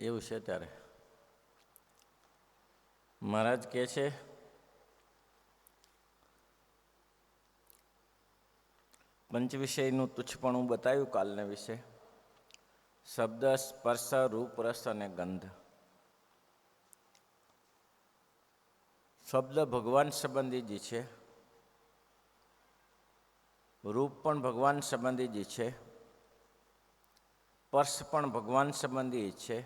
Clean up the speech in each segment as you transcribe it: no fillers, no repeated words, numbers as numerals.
એવું છે ત્યારે મહારાજ કહે છે પંચ વિષયનું તુચ્છપણું બતાવ્યું કાલને વિશે. શબ્દ, સ્પર્શ, રૂપ, રસ અને ગંધ. શબ્દ ભગવાન સંબંધી જ છે, રૂપ પણ ભગવાન સંબંધી જ છે, સ્પર્શ પણ ભગવાન સંબંધી છે,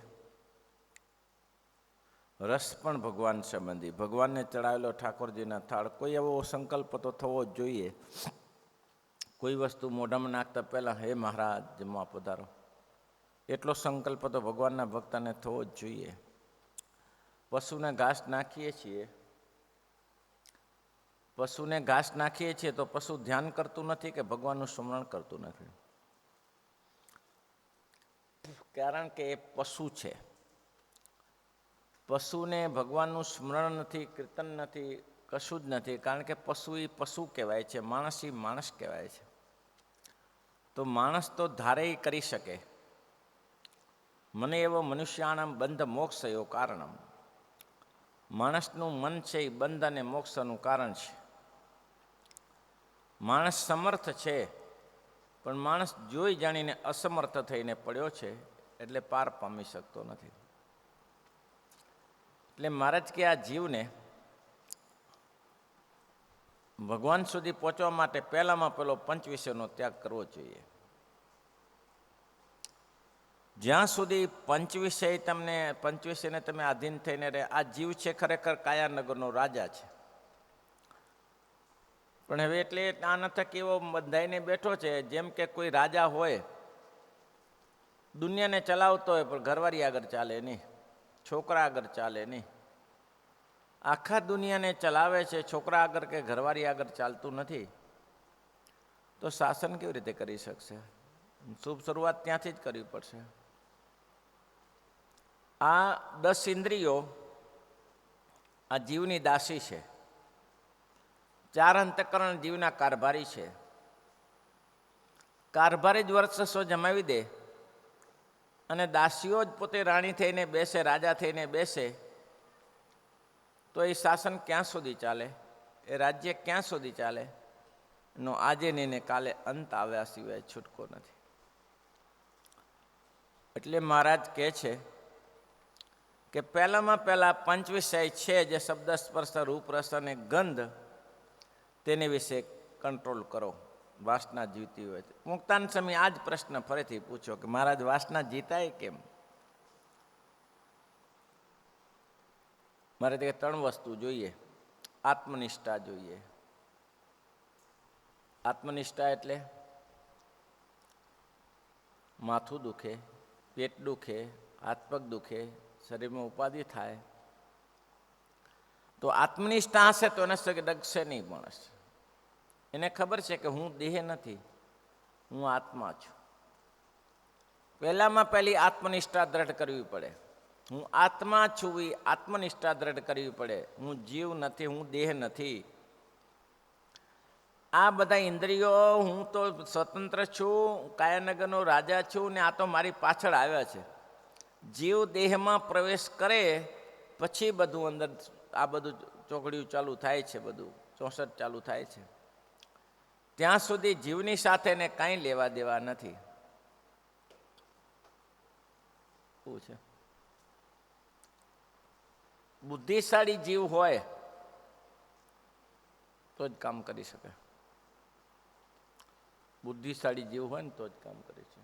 રસ પણ ભગવાન સંબંધી. ભગવાનને ચડાવેલો ઠાકોરજીના થાળ, કોઈ એવો સંકલ્પ તો થવો જ જોઈએ. કોઈ વસ્તુ મોઢામાં નાખતા પહેલાં હે મહારાજ જમવા પધારો, એટલો સંકલ્પ તો ભગવાનના ભક્તને થવો જ જોઈએ. પશુને ઘાસ નાખીએ છીએ, તો પશુ ધ્યાન કરતું નથી કે ભગવાનનું સ્મરણ કરતું નથી? કારણ કે એ પશુ છે. પશુને ભગવાનનું સ્મરણ નથી, કીર્તન નથી, કશું જ નથી. કારણ કે પશુ એ પશુ કહેવાય છે, માણસ એ માણસ કહેવાય છે. તો માણસ તો ધારે કરી શકે, મને એવો મનુષ્યાણામ બંધ મોક્ષયો કારણમ. માણસનું મન છે એ બંધ અને મોક્ષનું કારણ છે. માણસ સમર્થ છે, પણ માણસ જોઈ જાણીને અસમર્થ થઈને પડ્યો છે, એટલે પાર પામી શકતો નથી. એટલે મહારાજ કે આ જીવને ભગવાન સુધી પહોંચવા માટે પહેલામાં પહેલો પંચ વિષયનો ત્યાગ કરવો જોઈએ. જ્યાં સુધી પંચ વિષયને તમે આધીન થઈને રહે. આ જીવ છે ખરેખર કાયાનગરનો રાજા છે, પણ હવે એટલે આ નથક એવો બંધાઈને બેઠો છે જેમ કે કોઈ રાજા હોય, દુનિયાને ચલાવતો હોય, પણ ઘરવાળી આગળ ચાલે નહીં, છોકરા આગળ ચાલે નહીં. આખા દુનિયાને ચલાવે છે, છોકરા આગળ કે ઘરવાળી આગળ ચાલતું નથી, તો શાસન કેવી રીતે કરી શકશે? શુભ શરૂઆત ત્યાંથી જ કરવી પડશે. આ 10 ઇન્દ્રિયો આ જીવની દાસી છે. 4 અંતઃકરણ જીવના કારભારી છે. કારભારી જ વર્ચસ્વ જમાવી દે અને દાસીઓ જ પોતે રાણી થઈને બેસે, રાજા થઈને બેસે, તો એ શાસન ક્યાં સુધી ચાલે? એ રાજ્ય ક્યાં સુધી ચાલે? નો આજે ને કાલે અંત આવ્યા સિવાય છૂટકો નથી. એટલે મહારાજ કહે છે કે પહેલામાં પહેલા પંચ વિષય છે, જે શબ્દ, સ્પર્શ, રૂપ, રસ અને ગંધ, તેને વિશે કંટ્રોલ કરો. વાસના જીવતી હોય છે. મુક્તાન સ્વામી આ જ પ્રશ્ન ફરીથી પૂછ્યો કે મહારાજ વાસના જીતાય કેમ? મારે તે 3 વસ્તુ જોઈએ. આત્મનિષ્ઠા જોઈએ. આત્મનિષ્ઠા એટલે માથું દુખે, પેટ દુખે, હાથ પગ દુખે, શરીરમાં ઉપાધિ થાય, તો આત્મનિષ્ઠા હશે તો એને ડગશે નહીં માણસ. એને ખબર છે કે હું દેહ નથી, હું આત્મા છું. પહેલામાં પહેલી આત્મનિષ્ઠા દ્રઢ કરવી પડે. હું આત્મા છું એ આત્મનિષ્ઠા દ્રઢ કરવી પડે. હું જીવ નથી, હું દેહ નથી. આ બધા ઇન્દ્રિયો, હું તો સ્વતંત્ર છું, કાયાનગરનો રાજા છું, ને આ તો મારી પાછળ આવ્યા છે. જીવ દેહમાં પ્રવેશ કરે પછી બધું અંદર આ બધું ચોકડીયું ચાલુ થાય છે, બધું ચોસઠ ચાલુ થાય છે. ત્યાં સુધી જીવની સાથે ને કાંઈ લેવા દેવા નથી. શું છે? બુદ્ધિશાળી જીવ હોય તો જ કામ કરી શકે. બુદ્ધિશાળી જીવ હોય ને તો જ કામ કરે છે.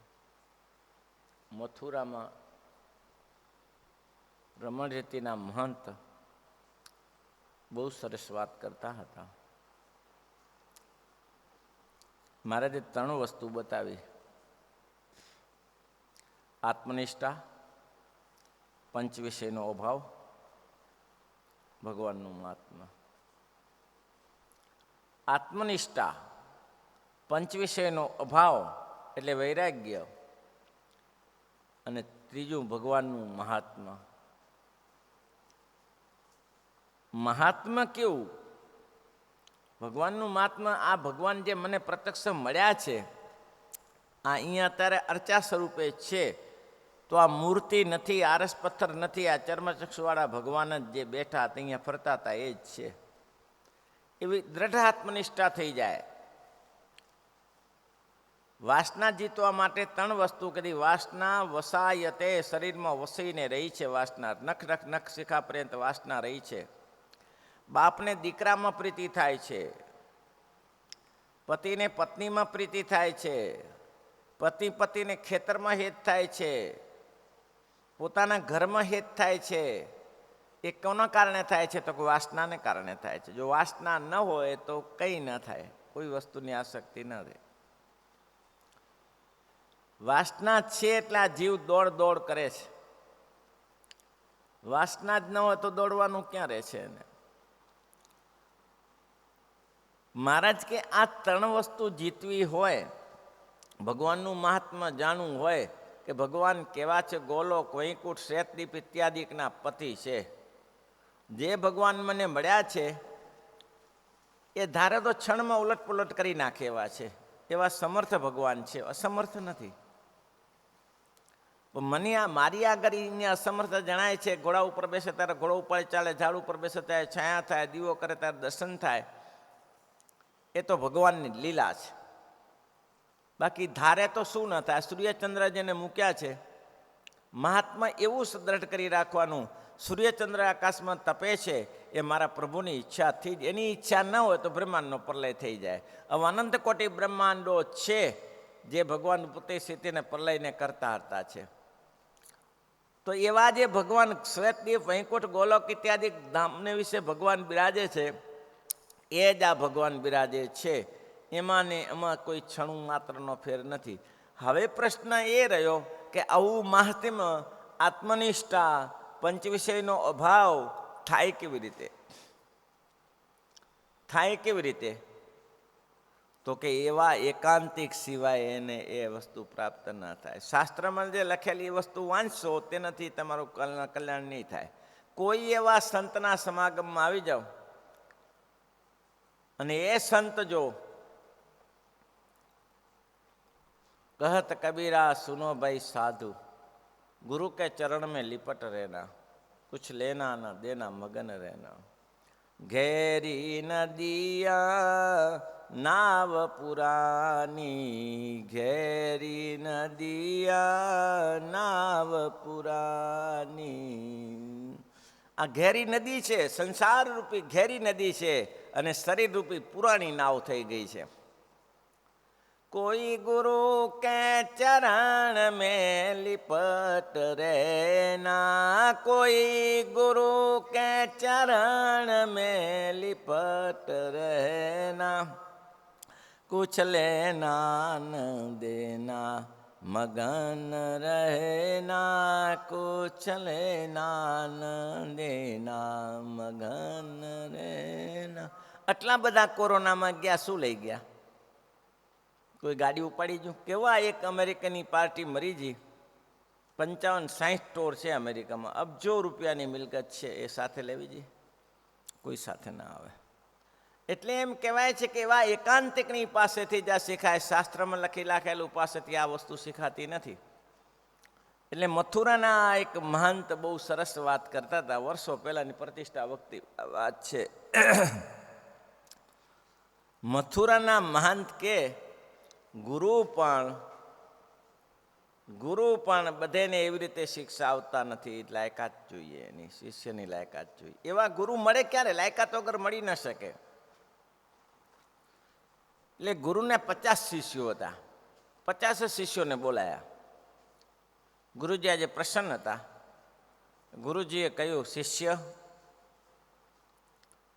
મથુરામાં રમણરેતીના મહંત બહુ સરસ વાત કરતા હતા. મહારાજે 3 વસ્તુ બતાવી: આત્મનિષ્ઠા, પંચ વિષયનો અભાવ, ભગવાનનું મહાત્મા. આત્મનિષ્ઠા, પંચ વિષયનો અભાવ એટલે વૈરાગ્ય, અને ત્રીજું ભગવાનનું મહાત્મા. મહાત્મા કેવું? ભગવાનનું મહાત્મા, આ ભગવાન જે મને પ્રત્યક્ષ મળ્યા છે, આ અહીંયા અત્યારે અર્ચા સ્વરૂપે છે, તો આ મૂર્તિ નથી, આરસ પથ્થર નથી, આ ચર્મચક્ષુવાળા ભગવાન જ જે બેઠા હતા અહીંયા ફરતા હતા એ જ છે. એવી દ્રઢ આત્મનિષ્ઠા થઈ જાય. વાસના જીતવા માટે 3 વસ્તુ કરી. વાસના વસાયતે, શરીરમાં વસીને રહી છે વાસના. નખ નખ નખ શિખા પર્યંત વાસના રહી છે. બાપને દીકરામાં પ્રીતિ થાય છે, પતિને પત્નીમાં પ્રીતિ થાય છે, પતિ પતિને ખેતરમાં હેત થાય છે, પોતાના ઘરમાં હેત થાય છે. એ કોના કારણે થાય છે? તો વાસનાને કારણે થાય છે. જો વાસના ન હોય તો કંઈ ન થાય, કોઈ વસ્તુની આસક્તિ ન રહે. વાસના છે એટલે આ જીવ દોડ દોડ કરે છે. વાસના જ ન હોય તો દોડવાનું ક્યાં રહે છે એને? મહારાજ કે આ 3 વસ્તુ જીતવી હોય, ભગવાનનું મહાત્મા જાણવું હોય કે ભગવાન કેવા છે, ગોલોક, વૈકુંઠ, શ્વેતદીપ ઇત્યાદિકના પતિ છે. જે ભગવાન મને મળ્યા છે એ ધારે તો ક્ષણમાં ઉલટપુલટ કરી નાખે એવા છે. એવા સમર્થ ભગવાન છે, અસમર્થ નથી. મને મારી આગળ એને અસમર્થ જણાય છે. ઘોડા ઉપર બેસે ત્યારે ઘોડો ઉપર ચાલે, ઝાડ ઉપર બેસે ત્યારે છાયા થાય, દીવો કરે ત્યારે દર્શન થાય. એ તો ભગવાનની લીલા છે. બાકી ધારે તો શું ન થાય. સૂર્યચંદ્ર જેને મૂક્યા છે, મહાત્મા એવું સદ્રઢ કરી રાખવાનું. સૂર્યચંદ્ર આકાશમાં તપે છે એ મારા પ્રભુની ઈચ્છાથી જ. એની ઈચ્છા ન હોય તો બ્રહ્માંડનો પ્રલય થઈ જાય. હવે અનંત કોટી બ્રહ્માંડો છે જે ભગવાન પોતે સ્થિતિને પ્રલયને કરતા હતા છે. તો એવા જે ભગવાન શ્વેતદીપ, વૈકુંઠ, ગોલોક ઇત્યાદિ ધામને વિશે ભગવાન બિરાજે છે, એ જ આ ભગવાન બિરાજે છે. એમાં ને એમાં કોઈ ક્ષણું માત્રનો ફેર નથી. હવે પ્રશ્ન એ રહ્યો કે આવું મહાત્મ્ય, આત્મનિષ્ઠા, પંચવિષયનો અભાવ થાય કેવી રીતે? થાય કેવી રીતે? તો કે એવા એકાંતિક સિવાય એને એ વસ્તુ પ્રાપ્ત ન થાય. શાસ્ત્રમાં જે લખેલી એ વસ્તુ વાંચશો તેનાથી તમારું કલ્યાણ નહીં થાય. કોઈ એવા સંતના સમાગમમાં આવી જાઓ અને એ સંત જો कहत कबीरा सुनो भाई साधु, गुरु के चरण में लिपट रहना, कुछ लेना न देना मगन रहना. घेरी नदिया नाव पुरानी, घेरी नदिया नाव પુરાની. આ ઘેરી નદી છે, સંસાર રૂપી ઘેરી નદી છે અને શરીર રૂપી પુરાણી નાવ થઈ ગઈ છે. कोई गुरु के चरण में लिपट रहना, कोई गुरु के चरण में लिपट रहना, कुछ लेना न देना मगन रहना, कुछ लेना न देना મગન રહેના. આટલા બધા કોરોનામાં ગયા, શું લઈ ગયા? કોઈ ગાડી ઉપાડી ગયું? કેવા એક અમેરિકાની પાર્ટી મરી ગઈ. 55-60 સ્ટોર છે અમેરિકામાં, અબજો રૂપિયાની મિલકત છે. એ સાથે લેવી જોઈએ? કોઈ સાથે ના આવે. એટલે એમ કહેવાય છે કે એવા એકાંતિકની પાસેથી જ આ શીખાય. શાસ્ત્રમાં લખી રાખેલું પાસેથી આ વસ્તુ શીખાતી નથી. એટલે મથુરાના એક મહંત બહુ સરસ વાત કરતા હતા. વર્ષો પહેલાની પ્રતિષ્ઠા વખતે વાત છે. મથુરાના મહંત કે ગુરુ પણ બધાને એવી રીતે શિક્ષા આવતા નથી. લાયકાત જોઈએ, એની શિષ્યની લાયકાત જોઈએ. એવા ગુરુ મળે ક્યારે? લાયકાત વગર મળી ન શકે. એટલે ગુરુને 50 શિષ્યો હતા. 50 શિષ્યોને બોલાયા. ગુરુજી આજે પ્રસન્ન હતા. ગુરુજીએ કહ્યું, શિષ્ય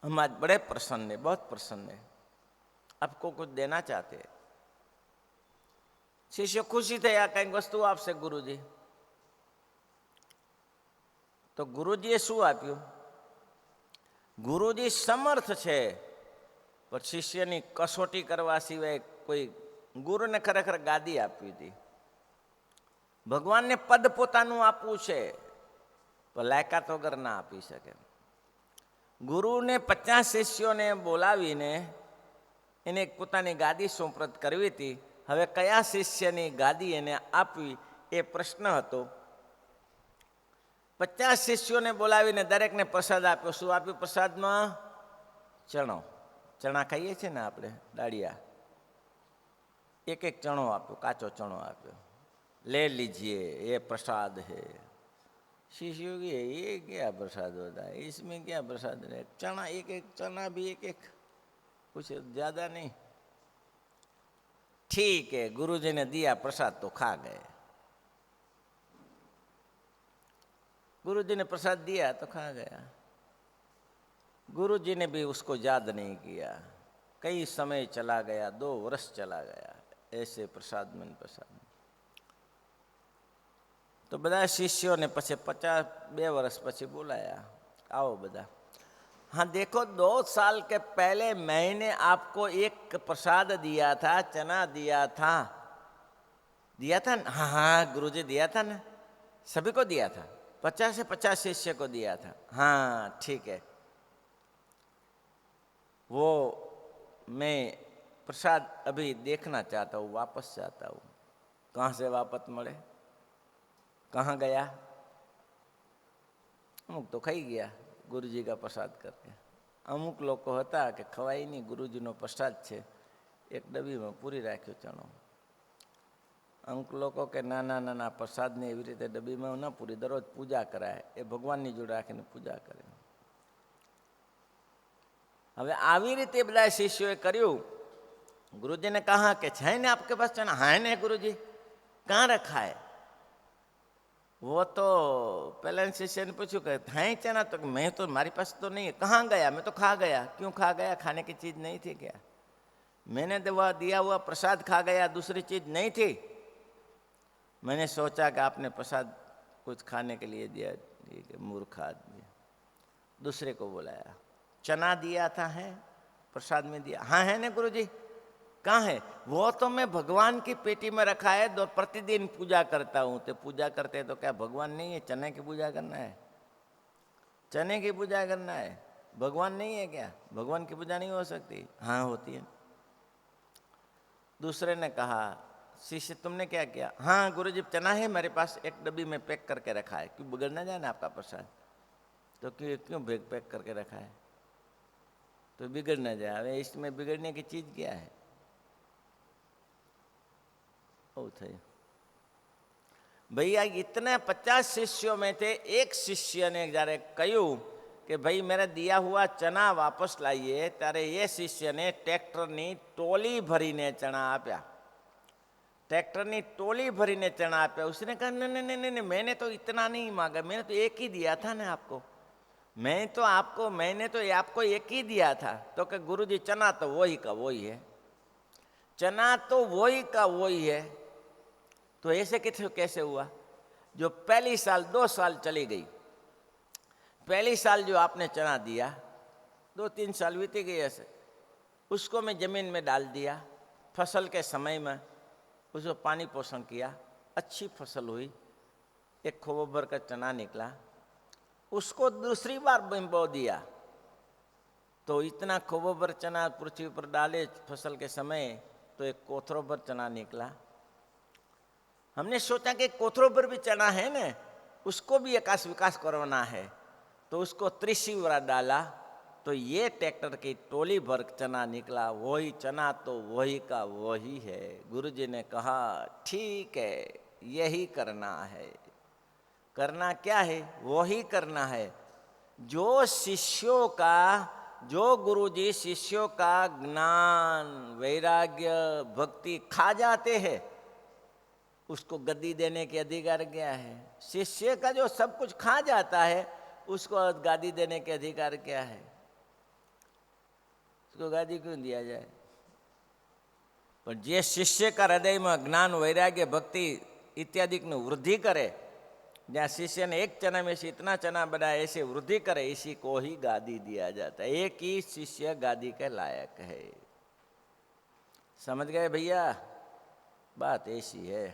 हम आज बड़े प्रसन्न है, बहुत प्रसन्न है, आपको कुछ देना चाहते हैं. शिष्य खुशी થયા, કંઈક વસ્તુ આપશે ગુરુજી. તો ગુરુજીએ શું આપ્યું? ગુરુજી સમર્થ છે પણ શિષ્યની કસોટી કરવા સિવાય કોઈ. ગુરુને ખરેખર ગાદી આપવી હતી. ભગવાનને પદ પોતાનું આપવું છે પણ લાયકાત વગર ના આપી શકે. ગુરુને 50 શિષ્યોને બોલાવીને એને પોતાની ગાદી સુપ્રત કરવી હતી. હવે કયા શિષ્યની ગાદી એને આપવી એ પ્રશ્ન હતો. 50 શિષ્યોને બોલાવીને દરેકને પ્રસાદ આપ્યો. શું આપ્યું પ્રસાદમાં? ચણો. ચણા ખાઈએ છીએ ને આપણે, દાળિયા. એક એક ચણો આપ્યો, કાચો ચણો આપ્યો. ले लीजिए ये प्रसाद है. शिष्यों की ये क्या प्रसाद होता है, इसमें क्या प्रसाद है? चना एक एक, चना भी एक एक, कुछ ज्यादा नहीं. ठीक है, गुरुजी ने दिया प्रसाद तो खा गए. गुरुजी ने प्रसाद दिया तो खा गया. गुरुजी ने भी उसको याद नहीं किया. कई समय चला गया, 2 वर्ष चला गया, ऐसे प्रसाद में प्रसाद. तो બધા શિષ્યોને પછી 2 વર્ષ પછી બોલાયા, आओ બધા. हाँ देखो, 2 साल के पहले मैंने आपको एक प्रसाद दिया था, चना दिया था. दिया था ना? हाँ हाँ गुरुजी दिया था ना, सभी को दिया था. 50 से 50 शिष्य को दिया था. हाँ ठीक है, वो मैं प्रसाद अभी देखना चाहता हूँ, वापस चाहता हूँ. कहाँ से वापस મળે? कहाँ गया? अमुक तो खाई गया गुरुजी का प्रसाद करके. अमुक लोग को होता कि खवाई नहीं, गुरुजी नो प्रसाद छे, एक डब्बी में पूरी राख्यो चणो. अमुक लोग के नाना नाना प्रसाद ने एवी रीते डब्बी में न पूरी, दररोज पूजा कराए, ए भगवान जोड़े राखीने पूजा करे. हवे आवी रीते बधा शिष्योए कर्युं. गुरुजी ने कहा कि है ने आपके पास चना? हाँ ने गुरुजी. कहाँ रखा है? वो तो पहले शिष्य ने पूछू कि है चना? तो मैं तो, हमारे पास तो नहीं है. कहाँ गया? मैं तो खा गया. क्यों खा गया? खाने की चीज नहीं थी क्या? मैंने दिया हुआ प्रसाद खा गया, दूसरी चीज नहीं थी. मैंने सोचा कि आपने प्रसाद कुछ खाने के लिए दिया, मूर्ख आदमी. दूसरे को बुलाया, चना दिया था, है प्रसाद में दिया? हाँ है ना गुरुजी. कहाँ है? वो तो मैं भगवान की पेटी में रखा है, 2 प्रतिदिन पूजा करता हूँ. तो पूजा करते हैं तो क्या भगवान नहीं है? चने की पूजा करना है, चने की पूजा करना है. भगवान नहीं है क्या? भगवान की पूजा नहीं हो सकती? हाँ होती है. दूसरे ने कहा, शिष्य तुमने क्या किया? हाँ गुरुजी चना है मेरे पास, एक डब्बी में पैक करके रखा है. क्यों बिगड़ ना जाए ना आपका प्रसाद? तो क्यों पैक करके रखा है? तो बिगड़ ना जाए. अरे इसमें बिगड़ने की चीज क्या है? भैया इतने 50 शिष्यों में थे, एक शिष्य ने जયારે કહ્યું કે ભાઈ मेरा दिया हुआ चना वापस लाइए, ત્યારે ये शिष्य ने ट्रैक्टरनी टोली भरीने चना आप्या. ट्रैक्टरनी टोली भरीने चना आप्या. उसने कहा नहीं नहीं नहीं, मैंने तो इतना नहीं मांगा, मैंने तो एक ही दिया था ना आपको. मैंने तो आपको एक ही दिया था. तो कि गुरुजी चना तो वही का वही है, चना तो वही का वही है. तो ऐसे कैसे हुआ? जो पहली साल 2 साल चली गई, पहली साल जो आपने चना दिया, 2-3 साल बीती गई ऐसे, उसको मैं जमीन में डाल दिया. फसल के समय में उसको पानी पोषण किया, अच्छी फसल हुई, एक खोबो भर का चना निकला. उसको दूसरी बार बो दिया तो इतना खोबो भर चना पृथ्वी पर डाले फसल के समय, तो एक कोथरो भर चना निकला. हमने सोचा कि कोथरो भर भी चना है ना, उसको भी विकास करवाना है, तो उसको 30 बार डाला. तो ये ट्रैक्टर की टोली भर चना निकला. वही चना तो वही का वही है. गुरुजी ने कहा ठीक है, यही करना है. करना क्या है? वही करना है. जो गुरुजी शिष्यों का ज्ञान, वैराग्य, भक्ति खा जाते हैं, उसको गद्दी देने के अधिकार क्या है? शिष्य का जो सब कुछ खा जाता है, उसको गादी देने के अधिकार क्या है? उसको गादी क्यों दिया जाए? पर जे शिष्य का हृदय में ज्ञान, वैराग्य, भक्ति इत्यादि की वृद्धि करे, जहाँ शिष्य ने एक चना में से इतना चना बनाया, ऐसे वृद्धि करे, इसी को ही गादी दिया जाता है. एक ही शिष्य गादी के लायक है. समझ गए भैया? बात ऐसी है.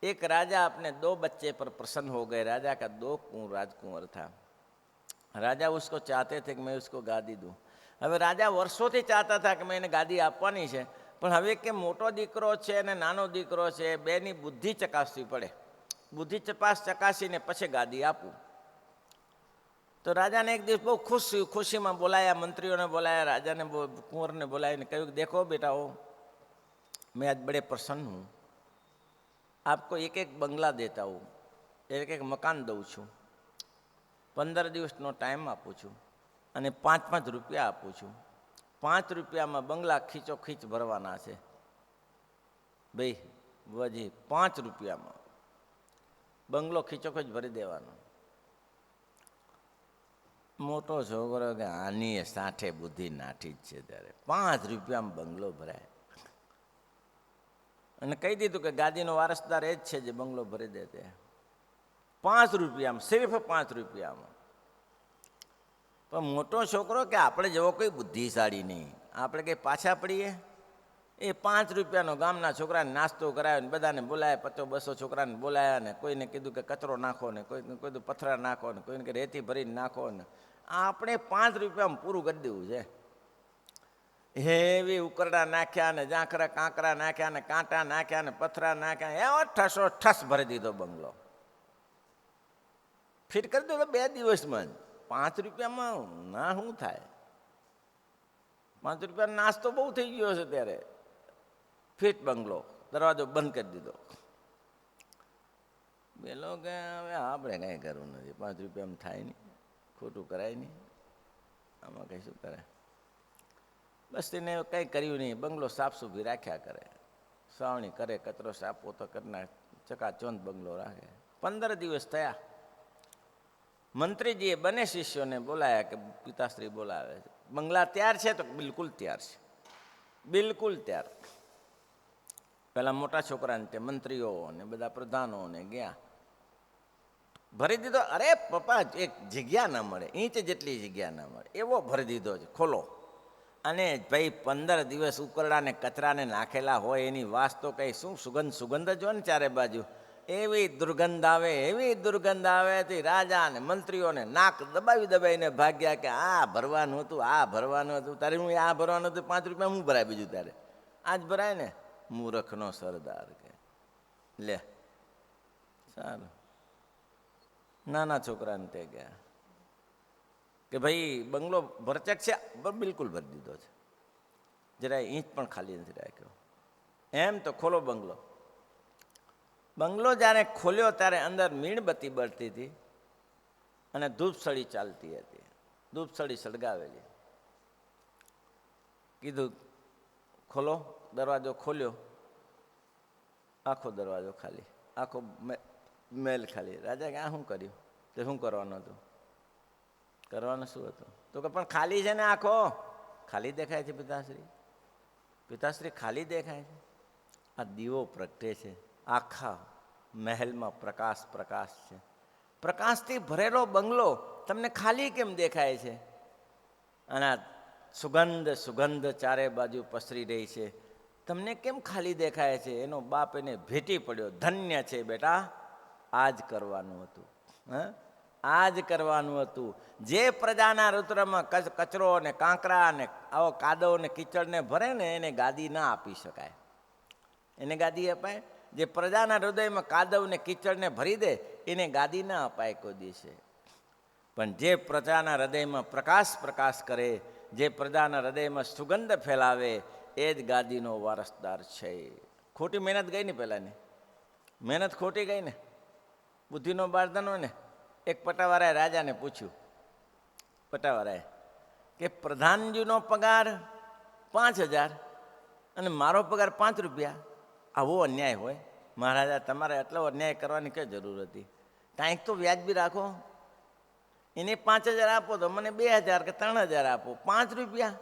एक राजा अपने 2 बच्चे पर प्रसन्न हो गए. राजा का 2 राजकुंवर था. राजा उसको चाहते थे कि मैं उसको गादी दूं. હવે રાજા વર્ષોથી ચાહતા હતા કે મેં એને ગાદી આપવાની છે, પણ હવે કે મોટો દીકરો છે અને નાનો દીકરો છે, બેની બુદ્ધિ ચકાસવી પડે. બુદ્ધિ ચકાસીને પછી ગાદી આપું. તો રાજાને એક દિવસ બહુ ખુશ થયું. ખુશીમાં બોલાયા, મંત્રીઓને બોલાયા, રાજાને કુંવરને બોલાવીને કહ્યું કે દેખો બેટા, હો मैं आज बड़े प्रसन्न हूँ, आपको एक एक बंगला देता हूँ, एक एक मकान દઉં છું, 15 દિવસનો ટાઈમ આપું છું અને 5-5 રૂપિયા આપું છું. 5 રૂપિયામાં બંગલા ખીચોખીચ ભરવાના છે ભાઈ. વજી 5 રૂપિયામાં બંગલો ખીચોખીચ ભરી દેવાનો. મોટો છોકરો કે આની સાઠે બુદ્ધિ નાઠી જ છે. ત્યારે 5 રૂપિયામાં બંગલો ભરાય અને કહી દીધું કે ગાદીનો વારસદાર એ જ છે જે બંગલો ભરી દે તે. 5 રૂપિયામાં, સિર્ફ 5 રૂપિયામાં. પણ મોટો છોકરો કે આપણે જેવો કોઈ બુદ્ધિશાળી નહીં, આપણે કંઈ પાછા પડીએ. એ 5 રૂપિયાનો ગામના છોકરાને નાસ્તો કરાવ્યો ને બધાને બોલાયા, 100-200 છોકરાને બોલાયા ને કોઈને કીધું કે કચરો નાખો ને કોઈને કીધું પથરા નાખો ને કોઈને કે રેતી ભરીને નાખો ને. આપણે 5 રૂપિયામાં પૂરું કરી દેવું છે. હેવી ઉકરડા નાખ્યા ને ઝાંખરા કાંકરા નાખ્યા ને કાંટા નાખ્યા ને પથરા નાખ્યા, એવો ઠસો ઠસ ભરી દીધો બંગલો. ફિટ કરી દો 2 દિવસમાં જ. 5 રૂપિયામાં ના શું થાય? 5 રૂપિયાનો નાસ્તો બહુ થઈ ગયો છે ત્યારે. ફિટ બંગલો, દરવાજો બંધ કરી દીધો. પેલો કે હવે આપણે કંઈ કરવું નથી, 5 રૂપિયામાં થાય નહીં, ખોટું કરાય નહીં, આમાં કંઈ શું કરે. બસ તેને કંઈ કર્યું નહીં, બંગલો સાફસૂફી રાખ્યા કરે, સાવણી કરે, કચરો સાફ પોતો કરી ચકાચોંધ બંગલો રાખે. 15 દિવસ થયા. મંત્રીજીએ બંને શિષ્યોને બોલાયા કે પિતાશ્રી બોલાવે છે. બંગલા તૈયાર છે? તો બિલકુલ તૈયાર છે, બિલકુલ તૈયાર. પેલા મોટા છોકરાને તે મંત્રીઓ ને બધા પ્રધાનોને ગયા, ભરી દીધો. અરે પપ્પા, એક જગ્યા ના મળે, ઇંચ જેટલી જગ્યા ના મળે એવો ભરી દીધો છે, ખોલો. અને ભાઈ 15 દિવસ ઉકરડાને કચરાને નાખેલા હોય એની વાસ તો કંઈ શું સુગંધ જ હોય ને ચારે બાજુ. એવી દુર્ગંધ આવે, એવી દુર્ગંધ આવે. તે રાજા ને મંત્રીઓને નાક દબાવીને ભાગ્યા કે આ ભરવાનું હતું, આ ભરવાનું હતું. તારે હું આ ભરવાનું હતું, 5 રૂપિયા હું ભરાય બીજું તારે? આજ ભરાય ને. મૂર્ખનો સરદાર કે લે સારું. નાના છોકરાને તે ગયા કે ભાઈ બંગલો ભરચક છે? બિલકુલ ભરી દીધો છે, જરાય ઇંચ પણ ખાલી નથી રાખ્યો. એમ તો ખોલો બંગલો. બંગલો જ્યારે ખોલ્યો ત્યારે અંદર મીણબત્તી બળતી હતી અને ધૂપસળી ચાલતી હતી, ધૂપસળી સળગાવેલી. કીધું ખોલો. દરવાજો ખોલ્યો, આખો દરવાજો ખાલી, આખો મેલ ખાલી. રાજા કે આ શું કર્યું? તો શું કરવાનું હતું? કરવાનું શું હતું? તો કે પણ ખાલી છે ને, આખો ખાલી દેખાય છે પિતાશ્રી. પિતાશ્રી ખાલી દેખાય છે? આ દીવો પ્રગટે છે, આખા મહેલમાં પ્રકાશ પ્રકાશ છે. પ્રકાશથી ભરેલો બંગલો તમને ખાલી કેમ દેખાય છે? અને સુગંધ ચારે બાજુ પસરી રહી છે, તમને કેમ ખાલી દેખાય છે? એનો બાપ એને ભેટી પડ્યો. ધન્ય છે બેટા, આ જ કરવાનું હતું. આ જ કરવાનું હતું. જે પ્રજાના રુદ્રમાં કચરો ને કાંકરા ને આવો કાદવ ને કીચડને ભરે ને એને ગાદી ના આપી શકાય. એને ગાદી અપાય? જે પ્રજાના હૃદયમાં કાદવ ને કીચડને ભરી દે એને ગાદી ના અપાય કોઈ દિવસે. પણ જે પ્રજાના હૃદયમાં પ્રકાશ કરે, જે પ્રજાના હૃદયમાં સુગંધ ફેલાવે, એ જ ગાદીનો વારસદાર છે. ખોટી મહેનત ગઈ ને, પહેલાંની મહેનત ખોટી ગઈ ને, બુદ્ધિનો બારદાન હોય ને. એક પટાવાળાએ રાજાને પૂછ્યું, પટાવાળાએ કે પ્રધાનજીનો પગાર 5000 અને મારો પગાર 5 રૂપિયા, આવો અન્યાય હોય? મહારાજા, તમારે આટલો અન્યાય કરવાની કઈ જરૂર હતી? કાંઈક તો વ્યાજબી રાખો. એને 5000 આપો તો મને 2000 કે 3000 આપો. 5 રૂપિયા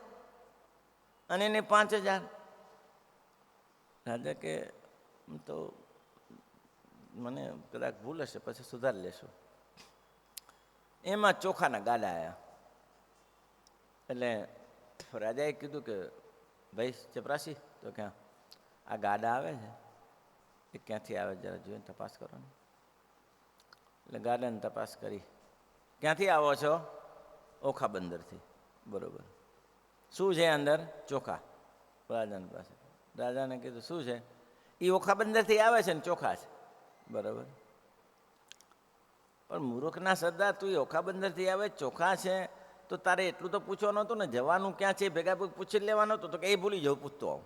અને એને 5000. રાજા કે તો મને કદાચ ભૂલ હશે, પછી સુધારી લેશો. એમાં ચોખાના ગાડા આવ્યા. એટલે રાજાએ કીધું કે ભાઈ ચપરાસી, તો ક્યાં આ ગાડા આવે છે એ ક્યાંથી આવે જરા જોઈને તપાસ કરો ને. એટલે ગાડાની તપાસ કરી. ક્યાંથી આવો છો? ઓખા બંદરથી. બરાબર. શું છે અંદર? ચોખા. રાજાની પાસે. રાજાને કીધું શું છે? એ ઓખા બંદરથી આવે છે ને ચોખા છે. બરાબર. પણ મૂર્ખના સરદાર, તું ઓખા બંદરથી આવે, ચોખા છે, તો તારે એટલું તો પૂછવાનું હતું ને, જવાનું ક્યાં છે ભેગા પૂછી લેવાનું હતું. તો કે એ ભૂલી જાઉં, પૂછતો આવું.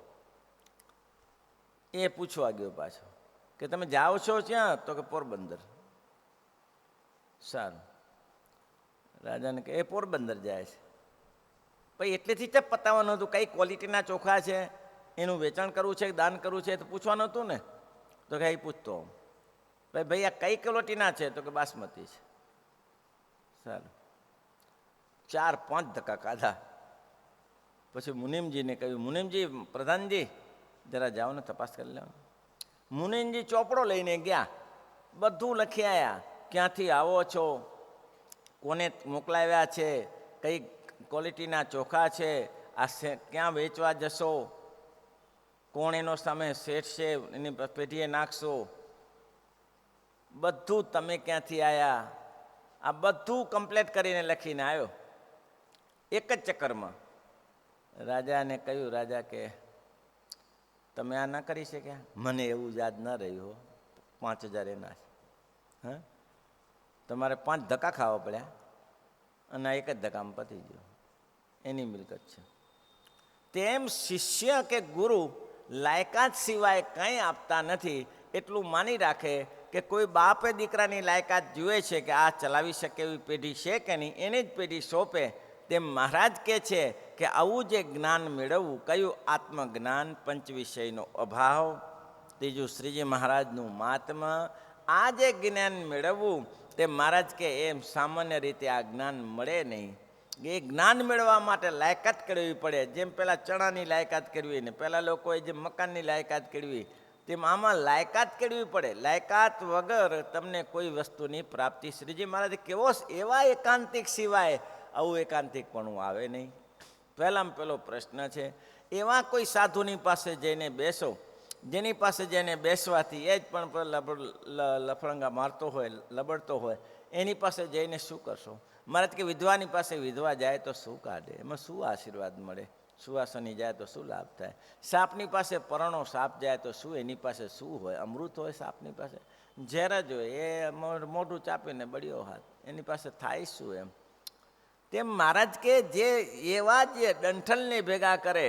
એ પૂછવા ગયો પાછો કે તમે જાઓ છો ક્યાં? તો કે પોરબંદર. સારું. રાજાને કે એ પોરબંદર જાય છે. પછી એટલેથી જ પતાવવાનું હતું, કઈ ક્વોલિટીના ચોખા છે, એનું વેચાણ કરવું છે, દાન કરવું છે, તો પૂછવાનું હતું ને. તો કે એ પૂછતો ભાઈ આ કઈ ક્વોલિટીના છે? તો કે બાસમતી છે. સારું. 4-5 ધક્કા ખાધા. પછી મુનિમજીને કહ્યું, મુનિમજી, પ્રધાનજી, જરા જાઓ ને તપાસ કરી લેવા. મુનિમજી ચોપડો લઈને ગયા, બધું લખી આવ્યા, ક્યાંથી આવો છો, કોને મોકલાવ્યા છે, કઈ ક્વોલિટીના ચોખા છે, આ ક્યાં વેચવા જશો, કોણ એનો સામે શેઠ છે, એની પેઢીએ નાખશો, બધું તમે ક્યાંથી આવ્યા, આ બધું કમ્પ્લીટ કરીને લખીને આવ્યો એક જ ચક્કરમાં. રાજાને કહ્યું, રાજા કે તમે આ ના કરી શક્યા? મને એવું યાદ ન રહ્યું હો, 5000 એના છે. હા, તમારે 5 ધક્કા ખાવા પડ્યા અને એક જ ધક્કામાં પતી ગયો. એની મિલકત છે. તેમ શિષ્ય કે ગુરુ લાયકાત સિવાય કંઈ આપતા નથી એટલું માની રાખે કે કોઈ બાપે દીકરાની લાયકાત જુએ છે કે આ ચલાવી શકે એવી પેઢી છે કે નહીં, એની જ પેઢી સોંપે. તેમ મહારાજ કહે છે કે આવું જે જ્ઞાન મેળવવું, કયું આત્મજ્ઞાન, પંચ વિષયનો અભાવ. ત્રીજું શ્રીજી મહારાજનું મહાત્મા. આ જે જ્ઞાન મેળવવું તે મહારાજ કે એમ સામાન્ય રીતે આ જ્ઞાન મળે નહીં. એ જ્ઞાન મેળવવા માટે લાયકાત કરવી પડે. જેમ પહેલાં ચણાની લાયકાત કરવી ને પહેલાં લોકોએ જેમ મકાનની લાયકાત કરવી, તેમ આમાં લાયકાત કરવી પડે. લાયકાત વગર તમને કોઈ વસ્તુની પ્રાપ્તિ, શ્રીજી મહારાજે કેવો એવા એકાંતિક સિવાય આવું એકાંતિકપણું આવે નહીં. પહેલામાં પહેલો પ્રશ્ન છે, એવા કોઈ સાધુની પાસે જઈને બેસો, જેની પાસે જઈને બેસવાથી એ જ પણ લફરંગા મારતો હોય, લબડતો હોય, એની પાસે જઈને શું કરશો? મહારાજ કે વિધવાની પાસે વિધવા જાય તો શું કાઢે? એમાં શું આશીર્વાદ મળે? સુવાસની જાય તો શું લાભ થાય? સાપની પાસે પરણો સાપ જાય તો શું એની પાસે શું હોય? અમૃત હોય સાપની પાસે? ઝેર જ હોય. એ મોઢું ચાપીને બળ્યો હાથ, એની પાસે થાય શું? એમ તેમ મહારાજ કે જે એવા જે ડંઠલને ભેગા કરે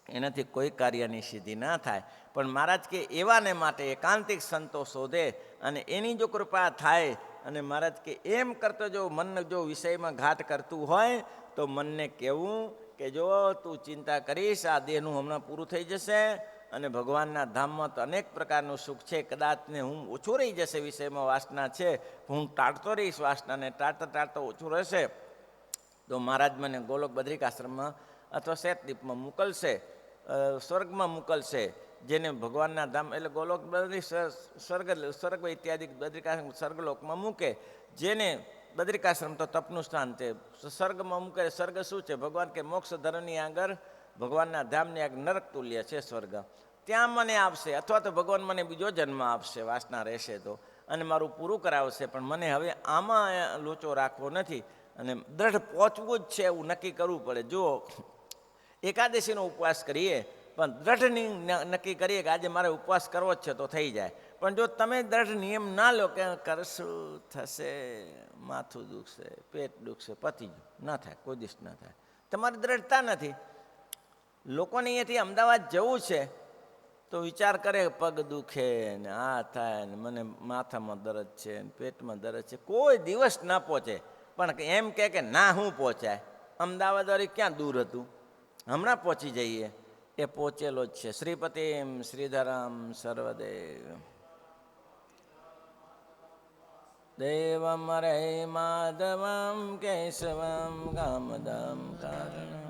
એનાથી કોઈ કાર્યની સિદ્ધિ ના થાય. પણ મહારાજ કે એવાને માટે એકાંતિક સંતો શોધે અને એની જો કૃપા થાય. અને મહારાજ કે એમ કરતો જો મન જો વિષયમાં ઘાટ કરતું હોય તો મનને કહેવું કે જો તું ચિંતા કરીશ, આ દેહનું હમણાં પૂરું થઈ જશે અને ભગવાનના ધામમાં તો અનેક પ્રકારનું સુખ છે. કદાચને હું ઓછું રહી જશે, વિષયમાં વાસના છે, હું ટાળતો રહીશ, વાસનાને ટાળતા ટાળતા ઓછું રહેશે તો મહારાજ મને ગોલોક બદ્રિકાશ્રમમાં અથવા શેતદીપમાં મોકલશે, સ્વર્ગમાં મોકલશે. જેને ભગવાનના ધામ એટલે ગોલોક સ્વર્ગ ઇત્યાદિ બદ્રિકાશ્રમ સ્વર્ગલોકમાં મૂકે. જેને બદ્રિકાશ્રમ તો તપનું સ્થાન છે, સ્વર્ગમાં મૂકે. સ્વર્ગ શું છે? ભગવાન કે મોક્ષ ધરની આગળ ભગવાનના ધામની આગળ નરક તુલ્ય છે સ્વર્ગ. ત્યાં મને આપશે અથવા તો ભગવાન મને બીજો જન્મ આપશે, વાસના રહેશે તો, અને મારું પૂરું કરાવશે. પણ મને હવે આમાં લોચો રાખવો નથી અને દ્રઢ પહોંચવું જ છે એવું નક્કી કરવું પડે. જુઓ, એકાદશીનો ઉપવાસ કરીએ પણ દ્રઢ નક્કી કરીએ કે આજે મારે ઉપવાસ કરવો જ છે તો થઈ જાય. પણ જો તમે દ્રઢ નિયમ ના લો કે કરશું થશે, માથું દુખશે, પેટ દુખશે, પતી ગયું, ના થાય, કોઈ દિવસ ના થાય. તમારી દ્રઢતા નથી. લોકોને અહીંયાથી અમદાવાદ જવું છે તો વિચાર કરે પગ દુખે ને આ થાય ને મને માથામાં દર્દ છે ને પેટમાં દર્દ છે, કોઈ દિવસ ના પહોંચે. પણ એમ કે ના હું પહોંચાય, અમદાવાદ વાળી ક્યાં દૂર હતું, હમણાં પહોંચી જઈએ. એ પહોંચેલો જ છે. શ્રીપતિમ શ્રીધરમ સર્વદેવ દેવમ રે માધવમ કેશવમ કામદમ કારણમ